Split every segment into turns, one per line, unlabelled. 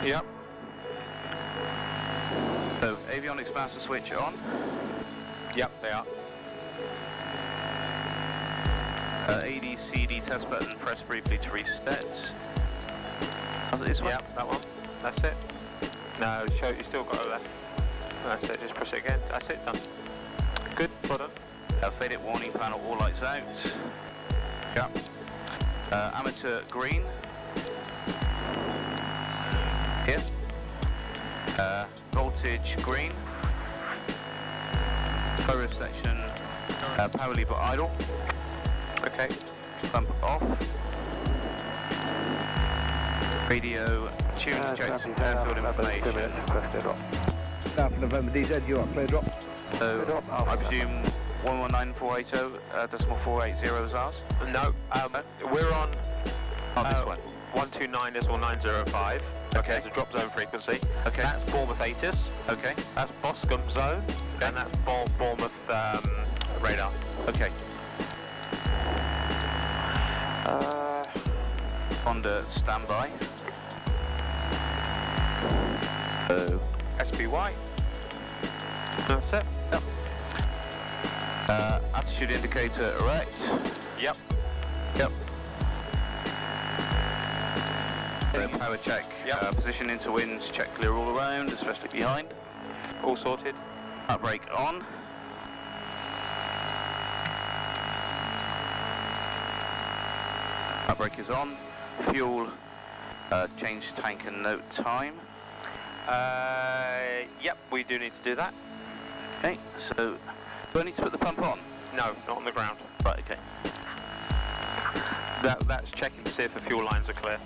Yep.
So, avionics master switch on.
Yep, they are.
AD/CD test button, press briefly to reset. Was it this one?
Yep, that one. That's it. No, you still got to left. That's it, just push it again. That's it, done. Good, well done.
Faded warning panel, all lights out.
Yep.
Amateur green. Here. Voltage green. Power section, power lever idle.
Okay.
Pump off. Radio tune inject airfield information.
Alpha November DZ, you are clear drop.
So, I presume 119480.480 is ours?
No, we're on
this one.
129.905. Okay, it's a drop zone frequency.
Okay.
That's Bournemouth ATIS.
Okay.
That's Boscombe zone.
Okay.
And that's Bournemouth radar.
Okay. Honda standby.
SPY. That's it.
Yep. Attitude indicator erect.
Yep.
Yep. Power check.
Yep.
Position into winds, check clear all around, especially behind.
All sorted.
Brake on. Brake is on. Fuel, change tank and note time.
Yep, we do need to do that.
Okay, so do I need to put the pump on?
No, not on the ground.
Right, okay.
That's checking to see if the fuel lines are clear.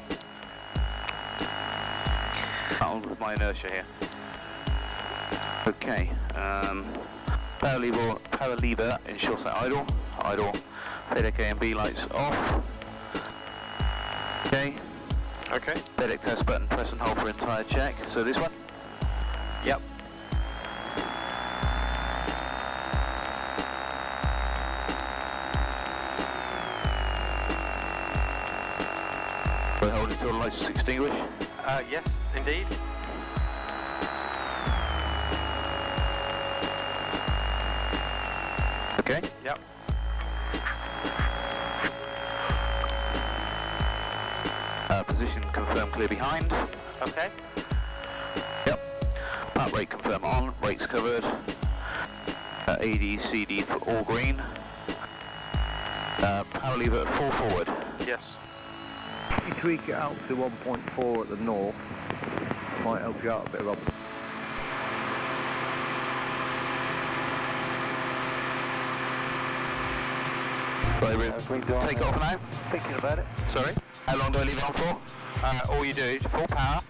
That'll with my inertia here. Okay, power lever ensures that idle. FedEx A and B lights off. Okay.
Okay.
FedEx test button, press and hold for entire check. So this one?
Yep.
We'll hold it till the lights are extinguished.
Yes, indeed.
Okay.
Yep.
Position confirm clear behind.
Okay.
Yep. Part brake confirm on, brakes covered. AD, CD for all green. Power lever full forward.
Yes.
If you tweak it out to 1.4 at the north, might help you out a bit, Rob.
Take it off now.
Thinking about it.
Sorry?
How long do I leave it on for?
All you do is full power,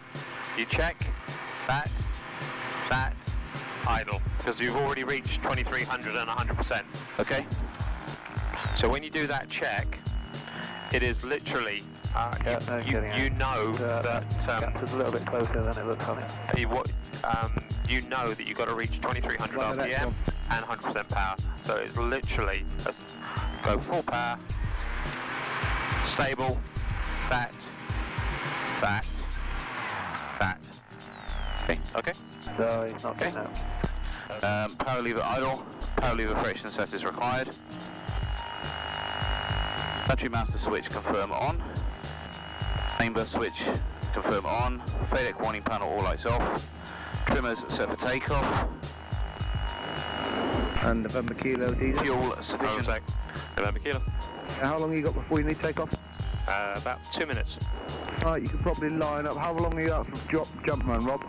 you check, that, idle. Because you've already reached 2300 and 100%.
Okay.
So when you do that check, it is literally, you know that...
it's a little bit closer than it looks, honey.
You know that you've got to reach 2300 RPM and 100% power. So it's literally, go full power, stable, that. Okay.
So it's not getting out.
Power lever idle. Power lever friction set is required. Battery master switch confirm on. Main bus switch confirm on. FedEx warning panel all lights off. Trimmers set for takeoff.
And November Kilo diesel.
Fuel sufficient.
November Kilo.
How long you got before you need to take off?
About 2 minutes.
Right, you can probably line up. How long are you out from Jumpman, Rob?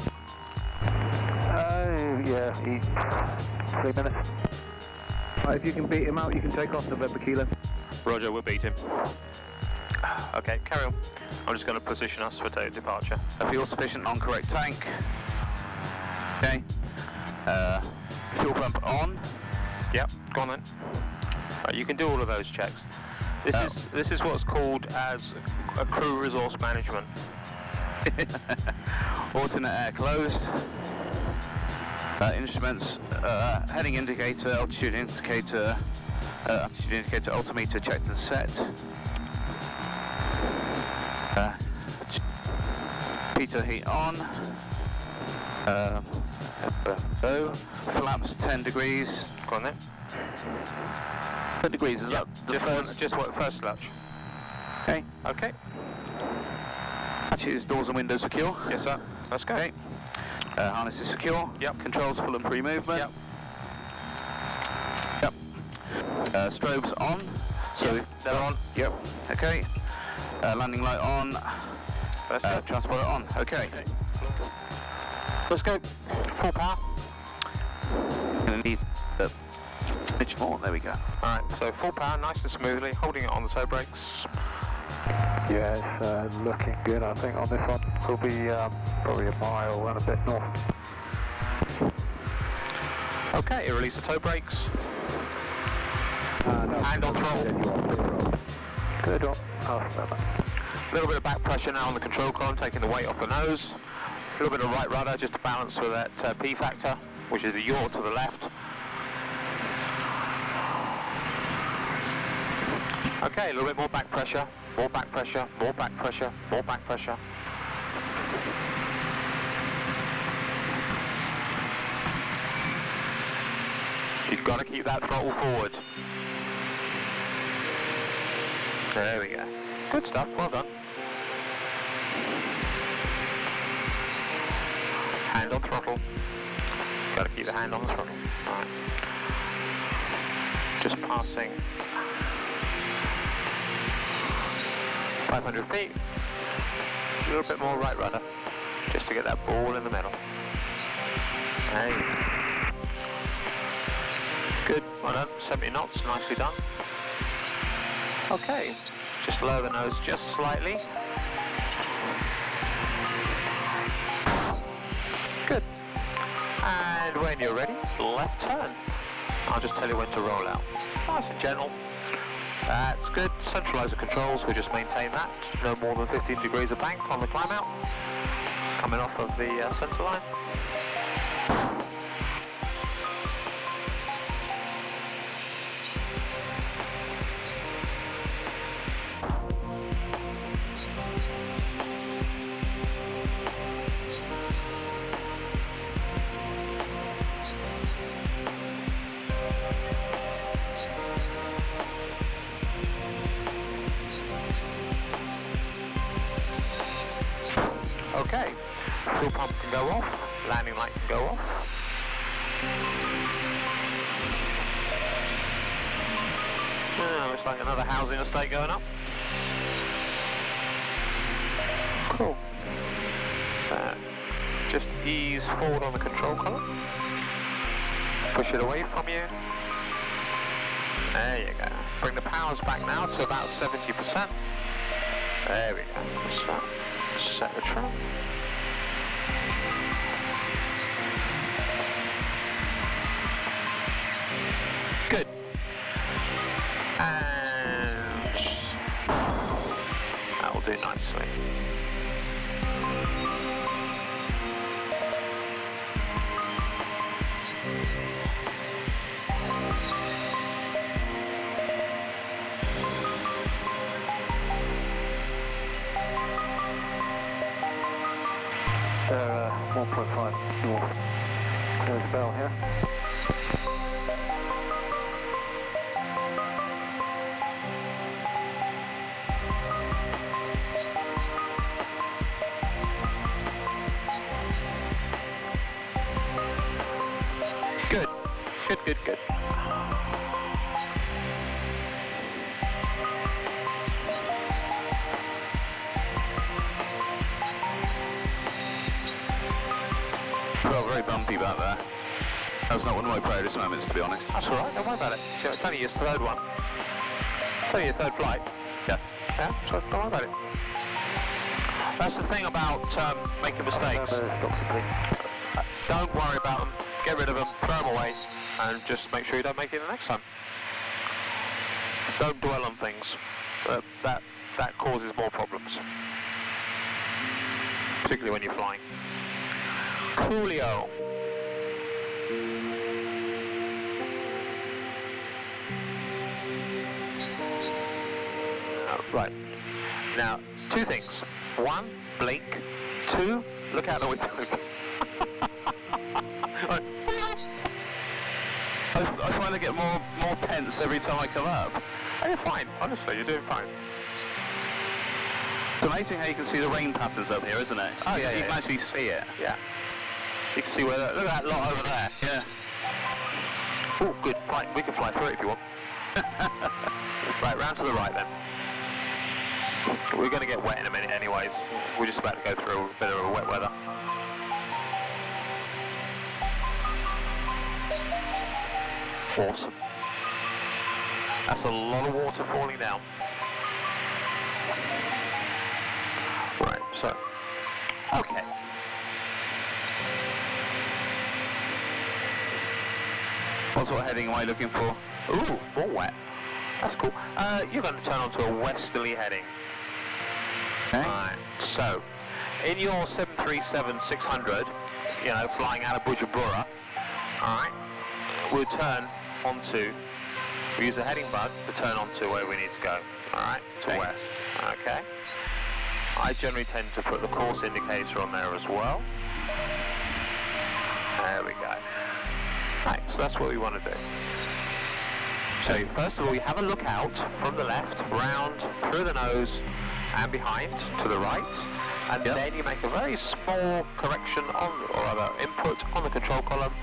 Yeah, 3 minutes. Right, if you can beat him out, you can take off November Kilo.
Roger, we'll beat him. Okay, carry on. I'm just going to position us for departure.
Fuel sufficient on correct tank. Okay. Fuel pump on.
Yep, go on then. Right, you can do all of those checks. This is what's called as a crew resource management.
Alternate air closed. Instruments, heading indicator, altitude indicator, altimeter checked and set. Repeater heat on. So, flaps 10 degrees.
Go on then.
10 degrees, is that the
first slouch.
Okay.
Okay.
Actually, is doors and windows secure?
Yes, sir. Let's go.
Okay. Harness is secure.
Yep.
Controls full and pre-movement.
Yep.
Yep. Strobes on. So
Yep, they're on.
Yep. Okay. Landing light on.
Let's go.
Transponder on. Okay.
Let's go. Full power.
Gonna need a smidge more. There we go.
Alright, so full power, nice and smoothly, holding it on the toe brakes.
Yeah, it's looking good. I think on this one we'll be probably a mile and a bit north.
Okay, release the toe brakes.
No,
Hand on throttle.
Good on.
A little bit of back pressure now on the control column, taking the weight off the nose. A little bit of right rudder just to balance with that P factor, which is the yaw to the left. Okay, a little bit more back pressure, more back pressure, more back pressure, more back pressure. You've got to keep that throttle forward. There we go. Good stuff, well done. Hand on throttle. Got to keep the hand on the throttle. Right. Just passing 500 feet. A little bit more right rudder, just to get that ball in the middle. Hey. Good, well done. 70 knots, nicely done. Okay, just lower the nose just slightly. Good. And when you're ready, left turn. I'll just tell you when to roll out. Nice and gentle. That's good. Centralize the controls, we just maintain that. No more than 15 degrees of bank on the climb out. Coming off of the centre line. Okay, fuel pump can go off, landing light can go off. Looks like another housing estate going up. Cool. So, just ease forward on the control column. Push it away from you. There you go. Bring the powers back now to about 70%. There we go. So, set the trim. Good. And that will do nicely.
They're 1.5 north. There's a bell here.
Good. Good, good, good.
Felt very bumpy about that. That was not one of my proudest moments, to be honest.
That's alright, don't worry about it. So it's only your third one. It's only your third flight.
Yeah.
Yeah, so don't worry about it. That's the thing about making mistakes. Don't worry about them, get rid of them, throw them away, and just make sure you don't make it the next time. Don't dwell on things. That causes more problems. Particularly when you're flying. Coolio. Right. Now, two things. One, blink. 2, look out the window.
I find I get more tense every time I come up.
Oh, you're fine, honestly, you're doing fine.
It's amazing how you can see the rain patterns up here, isn't it?
Oh yeah,
you can actually see it.
Yeah. You can see where, look at that lot over there.
Yeah.
Oh, good, right, we can fly through it if you want. Right, round to the right then. We're going to get wet in a minute anyways. We're just about to go through a bit of a wet weather. Awesome. That's a lot of water falling down. Right, so, okay.
What sort of heading am I looking for?
Ooh, more wet. That's cool. You're going to turn onto a westerly heading.
Okay.
Right, so, in your 737-600, you know, flying out of Bujumbura, alright, we'll turn onto, we use the heading bug to turn onto where we need to go, alright, to
Okay.
west, okay. I generally tend to put the course indicator on there as well. There we go. Right, so that's what we want to do. So first of all, you have a look out from the left, round, through the nose, and behind to the right, and then you make a very small correction on, or rather input on the control column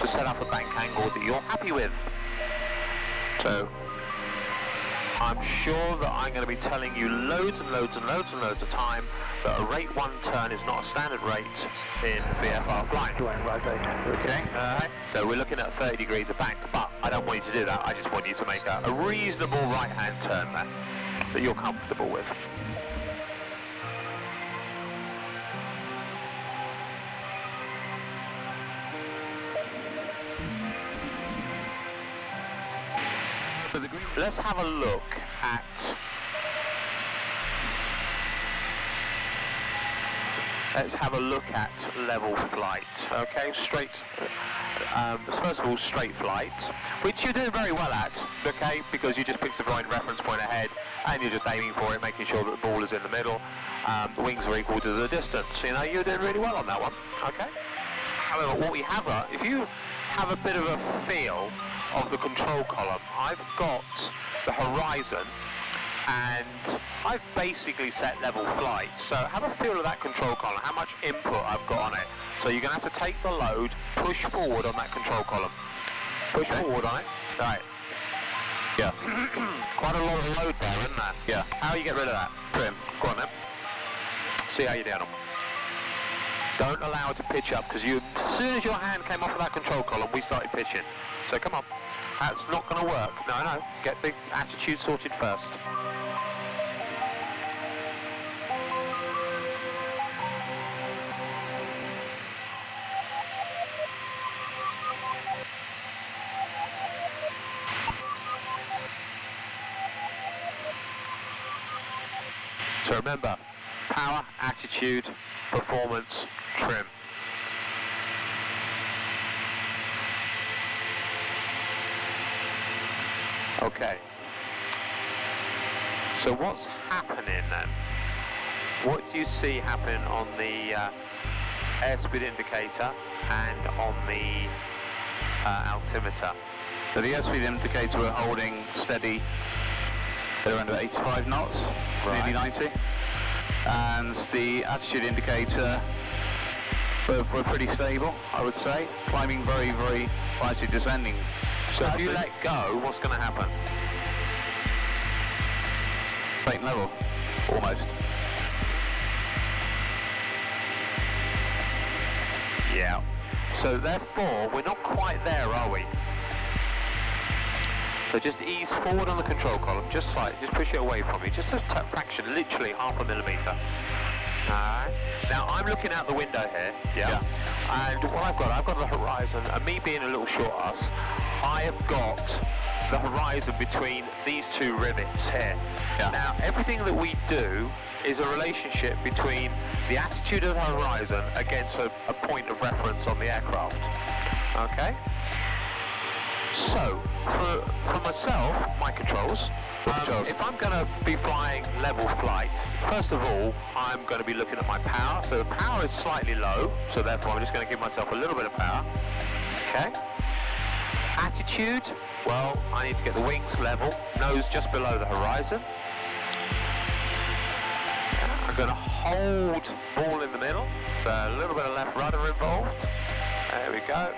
to set up a bank angle that you're happy with. So I'm sure that I'm going to be telling you loads and loads and loads and loads of time that a rate 1 turn is not a standard rate in VFR flying. Okay, so we're looking at 30 degrees of bank, but I don't want you to do that. I just want you to make a reasonable right-hand turn there that you're comfortable with. Let's have a look at level flight. Okay, straight. First of all, straight flight, which you're doing very well at. Okay, because you just picked the right reference point ahead, and you're just aiming for it, making sure that the ball is in the middle. The wings are equal to the distance. You know, you're doing really well on that one. Okay. However, what we have, if you have a bit of a feel of the control column, I've got the horizon and I've basically set level flight. So have a feel of that control column, how much input I've got on it. So you're going to have to take the load, push forward on that control column. Push forward on it. Right. Yeah. Quite a lot of load there, isn't there?
Yeah.
How you get rid of that? Trim. Go on then. See how you're down on. Don't allow it to pitch up, because as soon as your hand came off of that control column, we started pitching. So come on. That's not going to work. No. Get the attitude sorted first. So remember, power, attitude, performance, trim. Okay. So what's happening then? What do you see happen on the airspeed indicator and on the altimeter?
So the airspeed indicator we're holding steady at around 85 knots, nearly 90. And the attitude indicator, we're pretty stable, I would say. Climbing very, very lightly, descending.
So if you let go, what's going to happen?
Same level, almost.
Yeah. So therefore, we're not quite there, are we? So just ease forward on the control column, just slightly, just push it away from you, just a fraction, literally half a millimetre. Alright. Now I'm looking out the window here, yeah. And what I've got the horizon, and me being a little short ass, I have got the horizon between these two rivets here.
Yeah.
Now everything that we do is a relationship between the attitude of the horizon against a point of reference on the aircraft. Okay? So, for myself, my controls, if I'm going to be flying level flight, first of all, I'm going to be looking at my power. So the power is slightly low, so therefore I'm just going to give myself a little bit of power. Okay. Attitude, well, I need to get the wings level, nose just below the horizon. I'm going to hold ball in the middle, so a little bit of left rudder involved. There we go.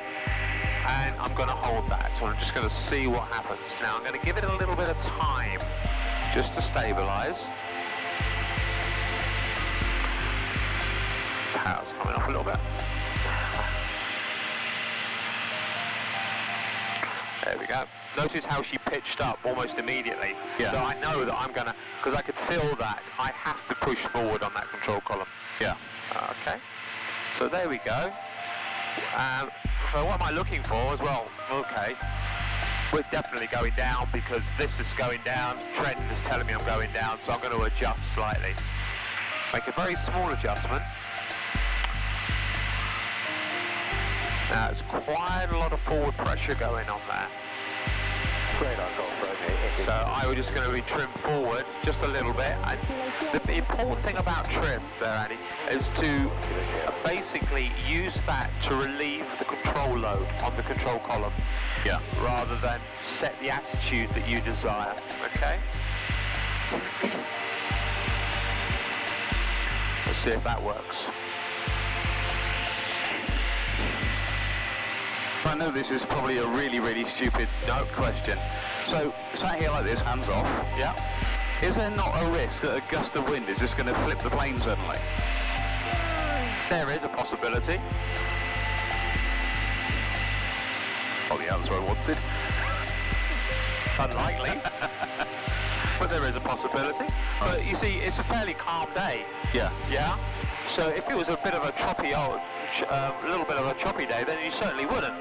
And I'm going to hold that, so I'm just going to see what happens. Now I'm going to give it a little bit of time just to stabilise. Power's coming off a little bit. There we go. Notice how she pitched up almost immediately.
Yeah.
So I know that I'm going to, because I could feel that, I have to push forward on that control column.
Yeah.
Okay. So there we go. So what am I looking for as well? Okay. We're definitely going down because this is going down. Trend is telling me I'm going down, so I'm going to adjust slightly. Make a very small adjustment. Now, there's quite a lot of forward pressure going on there.
Great, I've got
So I was just going to be trimmed forward just a little bit. And the important thing about trim there, Andy, is to basically use that to relieve the control load on the control column.
Yeah.
Rather than set the attitude that you desire. Okay? Let's see if that works.
I know this is probably a really, really stupid question. So, sat here like this, hands off.
Yeah.
Is there not a risk that a gust of wind is just going to flip the plane suddenly?
There is a possibility.
Not the answer I wanted.
It's unlikely. But there is a possibility. But you see, it's a fairly calm day.
Yeah.
Yeah? So if it was a bit of a choppy, little bit of a choppy day, then you certainly wouldn't.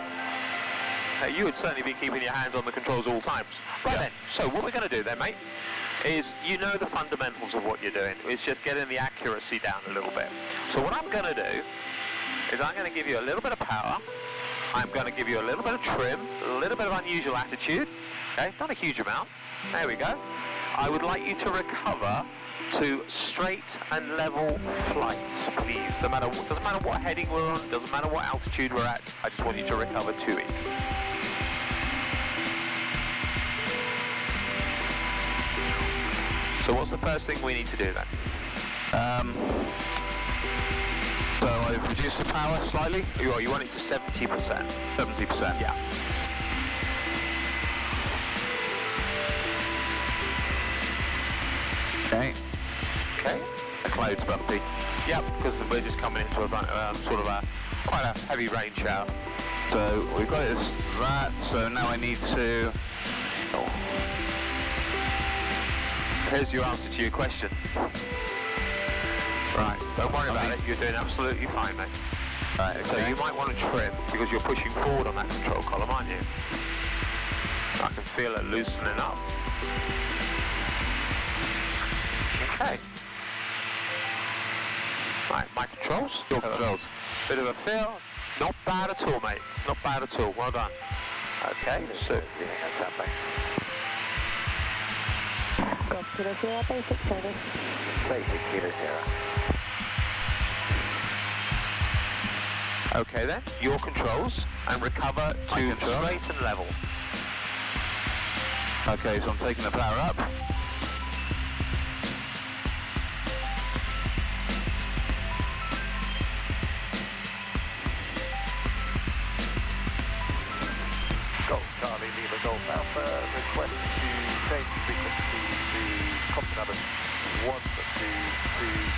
You would certainly be keeping your hands on the controls all times. Right then, so what we're going to do then, mate, is you know the fundamentals of what you're doing. It's just getting the accuracy down a little bit. So what I'm going to do is I'm going to give you a little bit of power. I'm going to give you a little bit of trim, a little bit of unusual attitude. Okay, not a huge amount. There we go. I would like you to recover to straight and level flight, please. Doesn't matter what heading we're on, doesn't matter what altitude we're at, I just want you to recover to it. So what's the first thing we need to do then?
So I've reduced the power slightly.
You want it to 70%.
70%.
Yeah.
Okay.
Okay.
The cloud's bumpy.
Yep, because we're just coming into a sort of quite a heavy rain shower.
So we've got it as that, so now I need to... Oh.
Here's your answer to your question. Right, don't worry about it, you're doing absolutely fine, mate.
Right, okay.
So you might want to trim, because you're pushing forward on that control column, aren't you? I can feel it loosening up. Okay. Right, my controls.
Your controls.
Bit of a feel. Not bad at all, mate. Not bad at all. Well done. Okay, so...
Kilo Sierra, basic service.
Basic Kilo Sierra.
Okay then, your controls, and recover to straight and level.
Okay, so I'm taking the power up.
Golf Charlie, Lima Golf Alpha, request to change frequency to Compton Abbott 122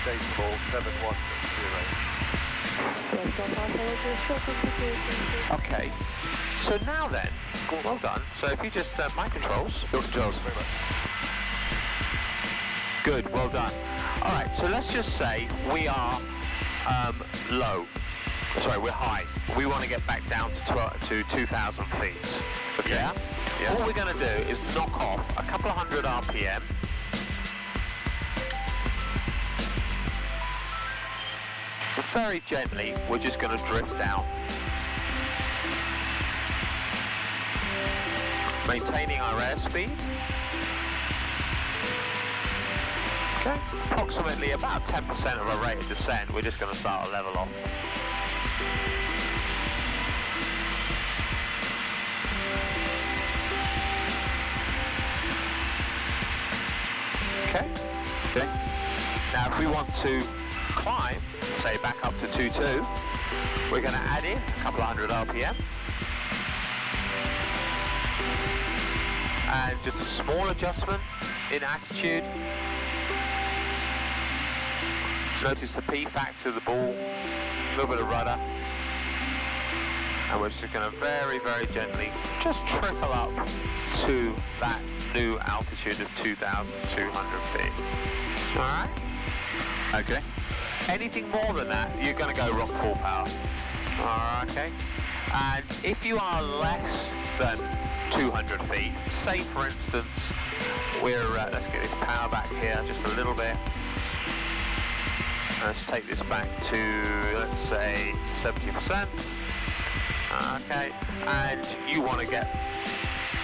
decimal 710.
Okay, so now then, well done. So if you just, my controls.
Your controls.
Very much.
Good, well done. Alright, so let's just say we are low. Sorry, we're high. We want to get back down to 2,000 feet. Okay? Yeah? What we're going to do is knock off a couple of hundred RPM. But very gently, we're just going to drift down. Maintaining our airspeed. Okay, approximately about 10% of our rate of descent. We're just going to start a level off. Okay.
Okay.
Now if we want to climb, say back up to 2.2, we're going to add in a couple of hundred RPM. And just a small adjustment in attitude. Notice the P factor of the ball, a little bit of rudder. And we're just going to very, very gently just trickle up to that new altitude of 2,200 feet. Alright?
Okay.
Anything more than that, you're going to go rock full power. Alright, okay? And if you are less than 200 feet, say for instance, we're, let's get this power back here just a little bit. Let's take this back to, let's say, 70%. Okay, and you want to get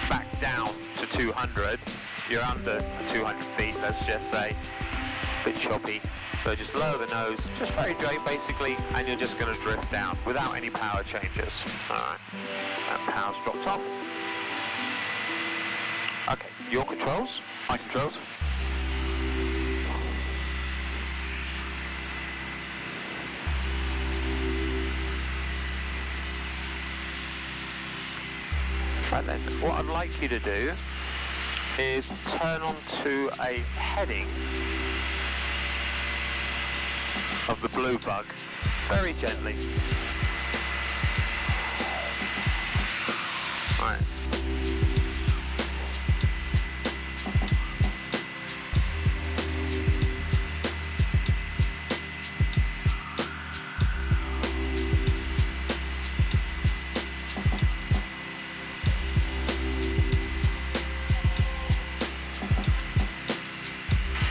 back down to 200, you're under 200 feet, let's just say, a bit choppy, so just lower the nose, just very drain basically, and you're just going to drift down without any power changes. Alright, that power's dropped off. Okay, your controls, my controls. Right then, what I'd like you to do is turn on to a heading of the blue bug, very gently. Right.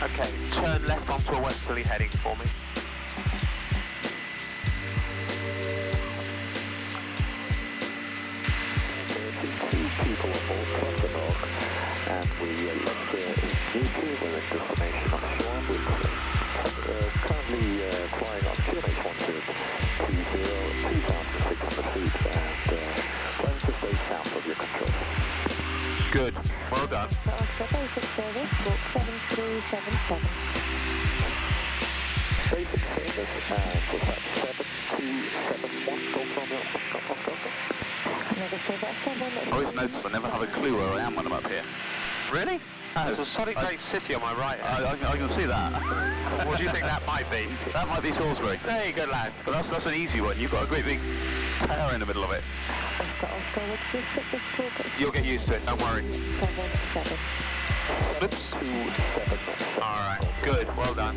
Okay, turn left onto a westerly heading for me.
People on board plus the dog, and we left duty with a destination offshore with currently flying on QNH 2,600 feet and going to stay south of your control.
Good, well done.
Basic service, book 7377.
Basic service, and was that 7271, go from your, go.
I always notice I never have a clue where I am when I'm up here.
Really? There's a solid great city on my right.
I can see that.
What do you think that might be?
That might be Salisbury.
There you go, lad.
But that's an easy one. You've got a great big tower in the middle of it.
You'll get used to it, don't worry.
77.
Oops. Alright, good, well done.